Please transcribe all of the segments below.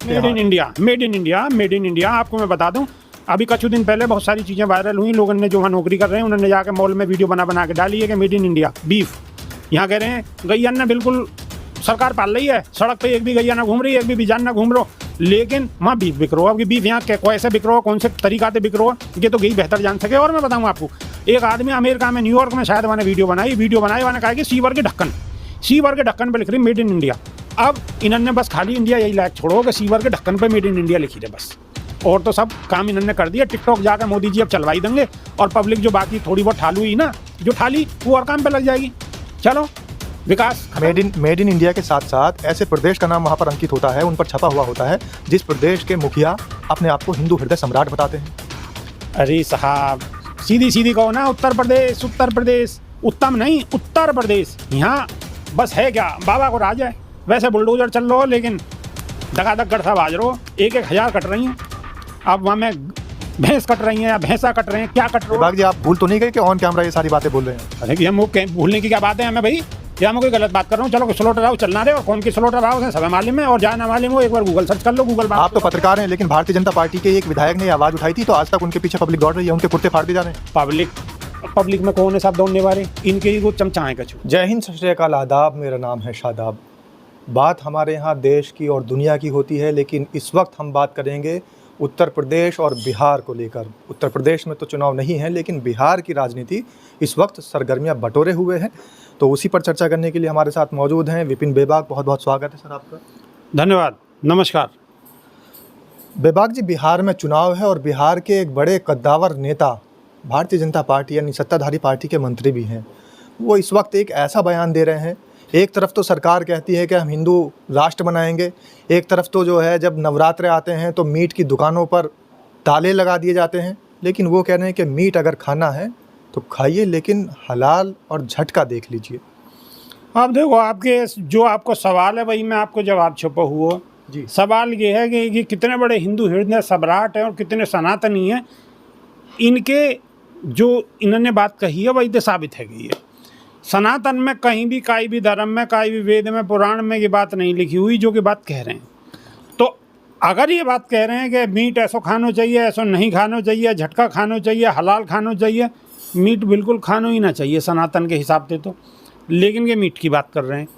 Made in India, made in India, made in India. आपको मैं बता दूं, अभी कुछ दिन पहले बहुत सारी चीज़ें वायरल हुई। लोगों ने जो वहाँ नौकरी कर रहे हैं उन्होंने जाकर मॉल में वीडियो बना के डाली है कि मेड इन इंडिया बीफ। यहाँ कह रहे हैं गैया ने बिल्कुल सरकार पाल रही है, सड़क पे एक भी गैया ना घूम रही है, एक भी बिजान ना घूम रहा, लेकिन वहाँ बीफ बिक रहा हो। अब बीफ यहाँ कैसे बिक रहा हो, कौन से तरीका से बिक रहा हो, ये तो गई बेहतर जान सके। और मैं बताऊँ आपको, एक आदमी अमेरिका में न्यूयॉर्क में शायद मैंने वीडियो बनाई मैंने कहा कि सीवर के ढक्कन पे लिख रही मेड इन इंडिया। अब इन्होंने बस खाली इंडिया यही लायक छोड़ो कि सीवर के ढक्कन पे मेड इन इंडिया लिखी रहे बस, और तो सब काम इन्होंने कर दिया। टिकटॉक जाकर मोदी जी अब चलवाई देंगे और पब्लिक जो बाकी थोड़ी बहुत ठालू ही ना जो ठाली वो और काम पे लग जाएगी। चलो विकास। मेड इन इंडिया के साथ साथ ऐसे प्रदेश का नाम वहाँ पर अंकित होता है, उन पर छपा हुआ होता है जिस प्रदेश के मुखिया अपने आप को हिंदू हृदय सम्राट बताते हैं। अरे साहब सीधी कहो ना, उत्तर प्रदेश उत्तम नहीं, उत्तर प्रदेश। यहाँ बस है क्या, बाबा को राज है। वैसे बुलडोजर चल रहा हो लेकिन धकाधक गढ़सा बाज रहो, एक हजार कट रही हैं। अब वहाँ में भैंस कट रही हैं या भैंसा कट रहे हैं, क्या कट रहे विभाग जी आप भूल तो नहीं गए कि ऑन कैमरा ये सारी बातें बोल रहे हैं? अरे कि हम भूलने की क्या बात है हमें भाई, क्या मैं कोई गलत बात कर रहा हूँ? चलो स्लोटर हाउस चलना रहे और कौन की स्लोटर हाउस है सब मालूम है, और जहाँ ना मालूम हो एक बार गूगल सर्च कर लो। गूगल आप तो पत्रकार हैं, लेकिन भारतीय जनता पार्टी के एक विधायक ने आवाज उठाई थी तो आज तक उनके पीछे पब्लिक दौड़ रही है, उनके कुर्ते फाड़ दिए जा रहे हैं। पब्लिक में कौन है सब दौड़ने वाले, इनके ही वो चमचा है कछु। जय हिंद, सत श्री अकाल, आदाब। मेरा नाम है शादाब। बात हमारे यहाँ देश की और दुनिया की होती है, लेकिन इस वक्त हम बात करेंगे उत्तर प्रदेश और बिहार को लेकर। उत्तर प्रदेश में तो चुनाव नहीं है, लेकिन बिहार की राजनीति इस वक्त सरगर्मियाँ बटोरे हुए हैं। तो उसी पर चर्चा करने के लिए हमारे साथ मौजूद हैं विपिन बेबाक। बहुत बहुत स्वागत है सर आपका। धन्यवाद, नमस्कार। बेबाक जी, बिहार में चुनाव है और बिहार के एक बड़े कद्दावर नेता भारतीय जनता पार्टी यानी सत्ताधारी पार्टी के मंत्री भी हैं। वो इस वक्त एक ऐसा बयान दे रहे हैं, एक तरफ तो सरकार कहती है कि हम हिंदू राष्ट्र बनाएंगे, एक तरफ तो जो है जब नवरात्रे आते हैं तो मीट की दुकानों पर ताले लगा दिए जाते हैं, लेकिन वो कह रहे हैं कि मीट अगर खाना है तो खाइए, लेकिन हलाल और झटका देख लीजिए। आप देखो, आपके जो आपको सवाल है वही मैं आपको जवाब छुपा हुआ जी। सवाल ये है कि ये कितने बड़े हिंदू हृदय सम्राट हैं और कितने सनातनी हैं। इनके जो इन्होंने बात कही है वही तो साबित है कि ये सनातन में कहीं भी काई भी धर्म में काई भी वेद में पुराण में ये बात नहीं लिखी हुई जो कि बात कह रहे हैं। तो अगर ये बात कह रहे हैं कि मीट ऐसा खाना चाहिए, ऐसा नहीं खाना चाहिए, झटका खाना चाहिए, हलाल खाना चाहिए, मीट बिल्कुल खाना ही ना चाहिए सनातन के हिसाब से तो, लेकिन ये मीट की बात कर रहे हैं।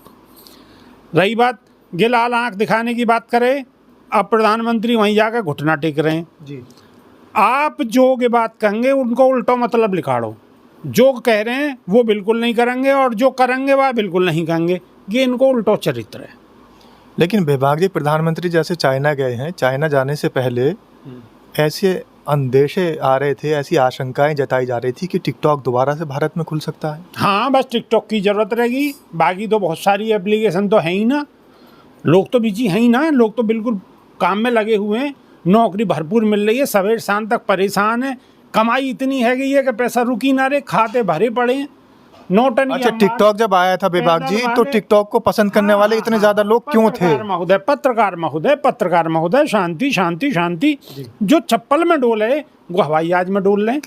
रही बात ये लाल आँख दिखाने की बात करें, अब प्रधानमंत्री वहीं जाकर घुटना टेक रहे हैं जी। आप जो के बात कहेंगे उनको उल्टा मतलब लिखाड़ो, जो कह रहे हैं वो बिल्कुल नहीं करेंगे और जो करेंगे वह बिल्कुल नहीं कहेंगे, ये इनको उल्टा चरित्र है। लेकिन बेबाक जी, प्रधानमंत्री जैसे चाइना गए हैं, चाइना जाने से पहले ऐसे अंदेशे आ रहे थे, ऐसी आशंकाएं जताई जा रही थी कि टिकटॉक दोबारा से भारत में खुल सकता है। हाँ, बस टिकटॉक की ज़रूरत रहेगी, बाकी तो बहुत सारी एप्लीकेशन तो है ही ना, लोग तो बिजी हैं ही ना, लोग तो बिल्कुल काम में लगे हुए हैं, नौकरी भरपूर मिल रही है, सवेर शाम तक परेशान है, कमाई इतनी है कि पैसा रुकी ना रहे, खाते भरे पड़े हैं, नोटन। अच्छा, टिकटॉक जब आया था बेबाक जी तो टिकटॉक को पसंद करने वाले इतने ज्यादा लोग क्यों थे? पत्रकार महोदय, शांति शांति शांति। जो चप्पल में डोले वो हवाई जहाज में डोल रहे,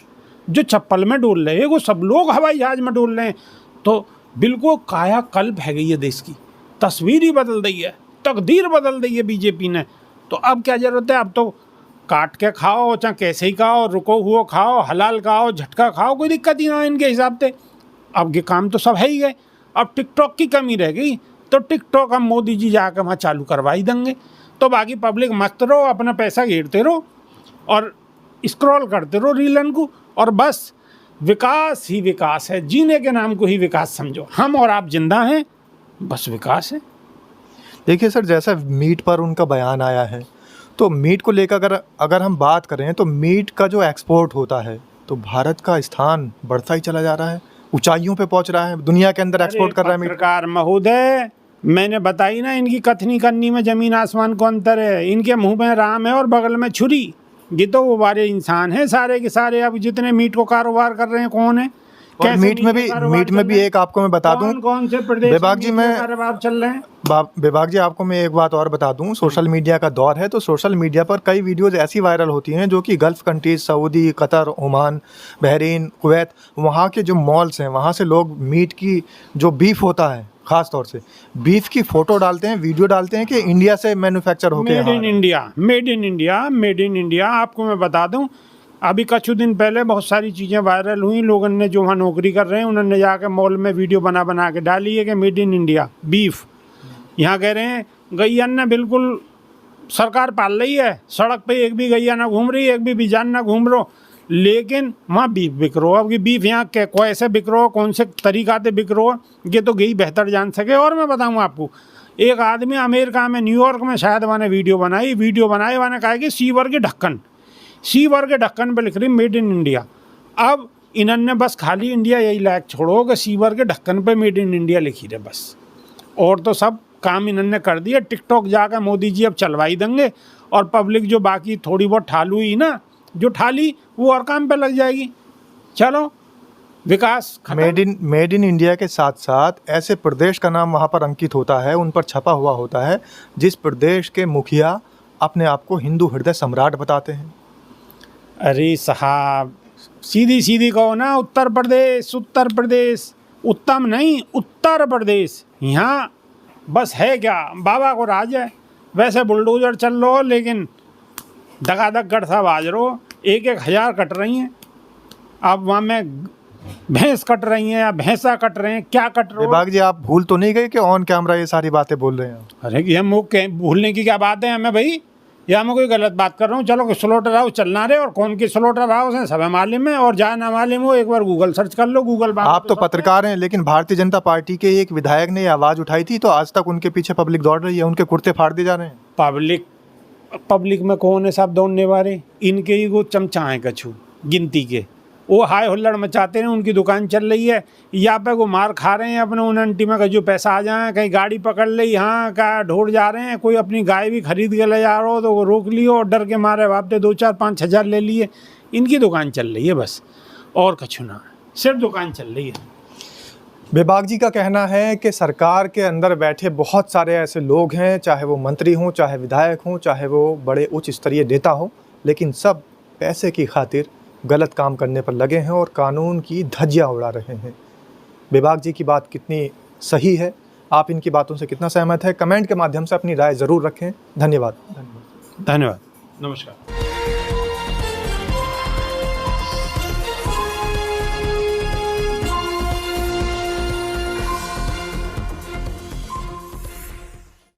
जो चप्पल में डोल रहे वो सब लोग हवाई जहाज में डोल रहे हैं। तो बिल्कुल कायाकल्प है गई है देश की, तस्वीर ही बदल दी है, तकदीर बदल दी है बीजेपी ने। तो अब क्या जरूरत है, अब तो काट के खाओ चाहे कैसे ही खाओ, रुको हुआ खाओ, हलाल खाओ, झटका खाओ, कोई दिक्कत ही ना है इनके हिसाब से। अब ये काम तो सब है ही गए, अब टिकटॉक की कमी रह गई, तो टिकटॉक हम मोदी जी जाकर वहाँ चालू करवा ही देंगे, तो बाकी पब्लिक मस्त रहो, अपना पैसा घेरते रहो और स्क्रॉल करते रहो रीलन को, और बस विकास ही विकास है, जीने के नाम को ही विकास समझो। हम और आप जिंदा हैं, बस विकास है। देखिए सर, जैसा मीट पर उनका बयान आया है, तो मीट को लेकर अगर हम बात करें तो मीट का जो एक्सपोर्ट होता है तो भारत का स्थान बढ़ता ही चला जा रहा है, ऊंचाइयों पे पहुंच रहा है, दुनिया के अंदर एक्सपोर्ट कर रहा है मीट। पत्रकार महोदय, मैंने बताई ना, इनकी कथनी करनी में जमीन आसमान को अंतर है। इनके मुंह में राम है और बगल में छुरी। ये तो वो वाले इंसान हैं सारे के सारे। अब जितने मीट को कारोबार कर रहे हैं कौन है? और कैसे मीट में भी मीडिया कारोबार चल एक आपको मैं बता दूं, कौन से प्रदेश बेबाक में जी, मीडिया मैं कारोबार चल रहे हैं। बेबाक जी, आपको मैं एक बात और बता दूं, सोशल मीडिया का दौर है, तो सोशल मीडिया पर कई वीडियोस ऐसी वायरल होती हैं जो कि gulf countries, Saudi, Qatar, Oman, Bahrain, Kuwait, वहाँ के जो मॉल्स हैं, वहाँ से लोग मीट की जो बीफ होता है, ख़ास तौर से बीफ की फ़ोटो डालते हैं, वीडियो डालते हैं कि इंडिया से मैन्युफैक्चर होके मेड यहाँ in India, made in India, made in India. आपको मैं बता दूं, अभी कुछ दिन पहले बहुत सारी चीज़ें वायरल हुई, लोगों ने जो वहाँ नौकरी कर रहे हैं उन्होंने जाकर मॉल में वीडियो बना बना के डाली है कि मेड इन इंडिया बीफ। यहाँ कह रहे हैं गैया ने बिल्कुल सरकार पाल रही है, सड़क पे एक भी गैया ना घूम रही, एक भी बिजान ना घूम रहा, लेकिन वहाँ बीफ बिक रहा हो। अब ये बीफ यहाँ कैसे बिक रहा हो, कौन से तरीका से बिक रहा हो, ये तो गई बेहतर जान सके। और मैं बताऊँ आपको, एक आदमी अमेरिका में, न्यूयॉर्क में शायद मैंने वीडियो बनाई मैंने कहा कि सीवर के ढक्कन पे लिख रही मेड इन इंडिया। अब इन्होंने बस खाली इंडिया यही लायक छोड़ो कि सीवर के ढक्कन पे मेड इन इंडिया लिखी रहे बस, और तो सब काम इन्होंने कर दिया। टिकटॉक जाकर मोदी जी अब चलवाई देंगे, और पब्लिक जो बाकी थोड़ी बहुत ठालू ही ना, जो ठाली वो और काम पे लग जाएगी। चलो, विकास मेड इन इंडिया के साथ साथ ऐसे प्रदेश का नाम वहाँ पर अंकित होता है, उन पर छपा हुआ होता है, जिस प्रदेश के मुखिया अपने आप को हिंदू हृदय सम्राट बताते हैं। अरे साहब, सीधी सीधी कहो ना, उत्तर प्रदेश, उत्तम नहीं, उत्तर प्रदेश। यहाँ बस है क्या, बाबा को राज है। वैसे बुलडोजर चल रहा हो, लेकिन धगाधक गढ़ बाज रहो, एक हज़ार कट रही हैं। अब वहाँ में भैंस कट रही हैं या भैंसा कट रहे हैं, क्या कट रहे हो? बेबाक जी, आप भूल तो नहीं गए कि ऑन कैमरा ये सारी बातें बोल रहे हैं? अरे ये हम भूलने की क्या बात है हमें भाई, या मैं कोई गलत बात कर रहा हूँ? चलो, स्लॉटर हाउस चलना रहे, और कौन की स्लॉटर हाउस है सब मालूम है, और जहाँ ना मालूम हो एक बार गूगल सर्च कर लो, गूगल बात। आप तो पत्रकार हैं, लेकिन भारतीय जनता पार्टी के एक विधायक ने आवाज़ उठाई थी, तो आज तक उनके पीछे पब्लिक दौड़ रही है, उनके कुर्ते फाड़ दिए जा रहे हैं। पब्लिक में कौन है साहब दौड़ने वाले? इनके ही वो चमचा हैं कछु गिनती के, वो हाय हुल्लड़ मचाते हैं, उनकी दुकान चल रही है, या पे वो मार खा रहे हैं अपने उन अंटी में, जो पैसा आ जाए, कहीं गाड़ी पकड़ ली, हाँ का ढोड़ जा रहे हैं, कोई अपनी गाय भी खरीद के ले जा रहा हो तो वो रोक लियो, और डर के मारे बापते 2-4-5 हज़ार ले लिए। इनकी दुकान चल रही है बस, और कछु ना, सिर्फ दुकान चल रही है। बेबाक जी का कहना है कि सरकार के अंदर बैठे बहुत सारे ऐसे लोग हैं, चाहे वो मंत्री हों, चाहे विधायक हों, चाहे वो बड़े उच्च स्तरीय नेता हों, लेकिन सब पैसे की खातिर गलत काम करने पर लगे हैं और कानून की धज्जियां उड़ा रहे हैं। बेबाक जी की बात कितनी सही है, आप इनकी बातों से कितना सहमत है, कमेंट के माध्यम से अपनी राय ज़रूर रखें। धन्यवाद। धन्यवाद, नमस्कार।